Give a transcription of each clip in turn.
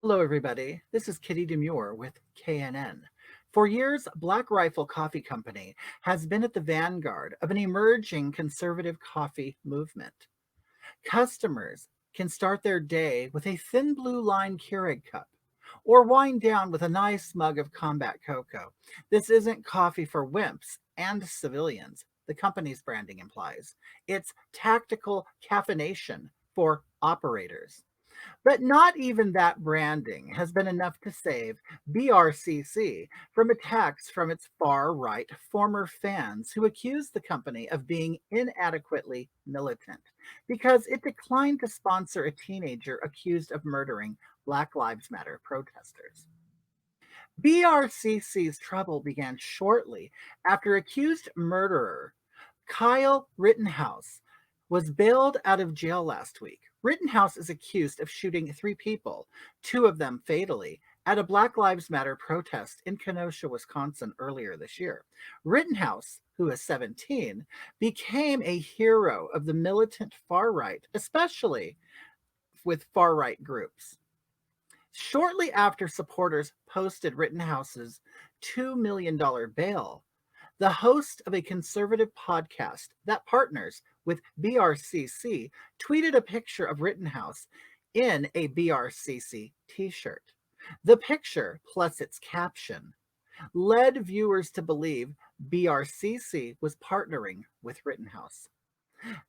Hello, everybody. This is Kitty Demure with KNN. For years, Black Rifle Coffee Company has been at the vanguard of an emerging conservative coffee movement. Customers can start their day with a thin blue line Keurig cup or wind down with a nice mug of combat cocoa. This isn't coffee for wimps and civilians, the company's branding implies. It's tactical caffeination for operators. But not even that branding has been enough to save BRCC from attacks from its far right former fans who accused the company of being inadequately militant because it declined to sponsor a teenager accused of murdering Black Lives Matter protesters. BRCC's trouble began shortly after accused murderer Kyle Rittenhouse was bailed out of jail last week. Rittenhouse is accused of shooting three people, two of them fatally, at a Black Lives Matter protest in Kenosha, Wisconsin earlier this year. Rittenhouse, who is 17, became a hero of the militant far right, especially with far right groups. Shortly after supporters posted Rittenhouse's $2 million bail, the host of a conservative podcast that partners with BRCC tweeted a picture of Rittenhouse in a BRCC t shirt. The picture, plus its caption, led viewers to believe BRCC was partnering with Rittenhouse.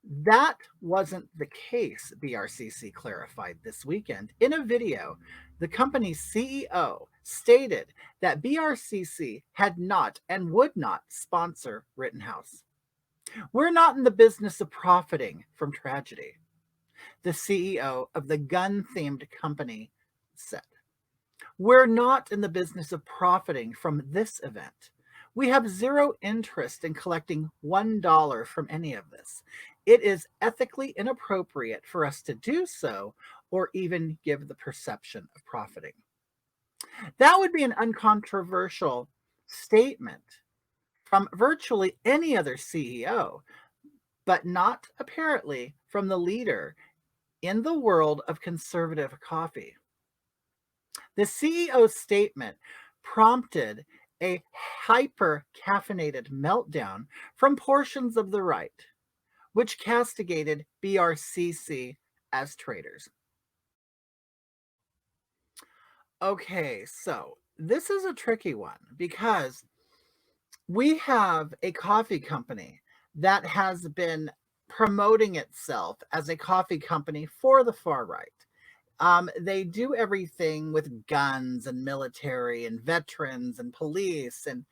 That wasn't the case, BRCC clarified this weekend. In a video, the company's CEO stated that BRCC had not and would not sponsor Rittenhouse. We're not in the business of profiting from tragedy, the CEO of the gun themed company said. We're not in the business of profiting from this event. We have zero interest in collecting $1 from any of this. It is ethically inappropriate for us to do so or even give the perception of profiting. That would be an uncontroversial statement from virtually any other CEO, but not apparently from the leader in the world of conservative coffee. The CEO's statement prompted a hyper caffeinated meltdown from portions of the right, which castigated BRCC as traitors. Okay, so this is a tricky one because we have a coffee company that has been promoting itself as a coffee company for the far right. They do everything with guns and military and veterans and police, and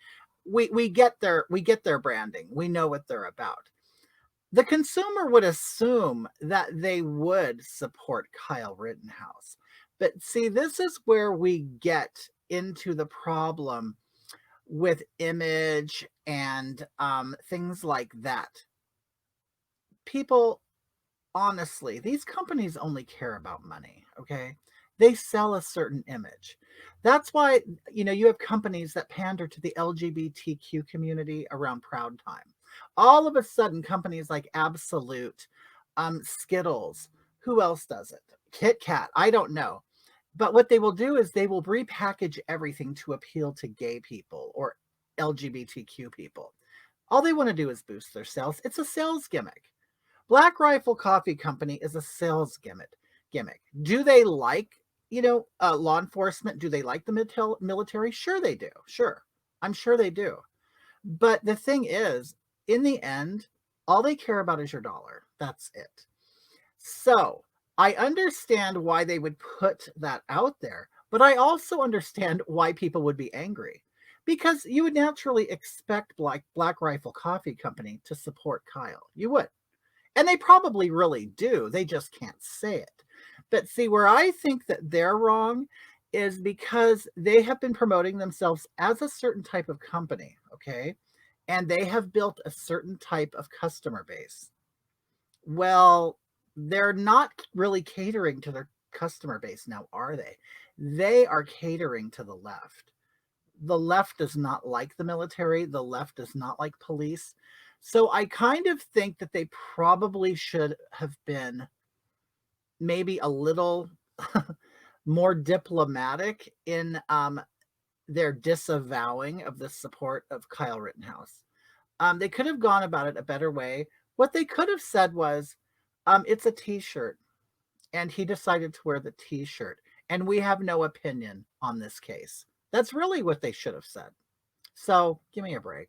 we get their branding. We know what they're about. The consumer would assume that they would support Kyle Rittenhouse. But see, this is where we get into the problem with image and things like that. People, honestly, these companies only care about money, okay? They sell a certain image. That's why, you have companies that pander to the LGBTQ community around Proud Time. All of a sudden, companies like Absolute, Skittles, who else does it? Kit Kat, I don't know. But what they will do is they will repackage everything to appeal to gay people or LGBTQ people. All they want to do is boost their sales. It's a sales gimmick. Black Rifle Coffee Company is a sales gimmick. Do they like, law enforcement? Do they like the military? Sure they do. Sure. I'm sure they do. But the thing is, in the end, all they care about is your dollar. That's it. So I understand why they would put that out there, but I also understand why people would be angry. Because you would naturally expect Black Rifle Coffee Company to support Kyle. You would. And they probably really do. They just can't say it. But see, where I think that they're wrong is because they have been promoting themselves as a certain type of company, okay? And they have built a certain type of customer base. Well, they're not really catering to their customer base now, are they? They are catering to the left. The left does not like the military. The left does not like police. So I kind of think that they probably should have been maybe a little more diplomatic in their disavowing of the support of Kyle Rittenhouse. They could have gone about it a better way. What they could have said was, it's a t-shirt, and he decided to wear the t-shirt, and we have no opinion on this case. That's really what they should have said. So give me a break.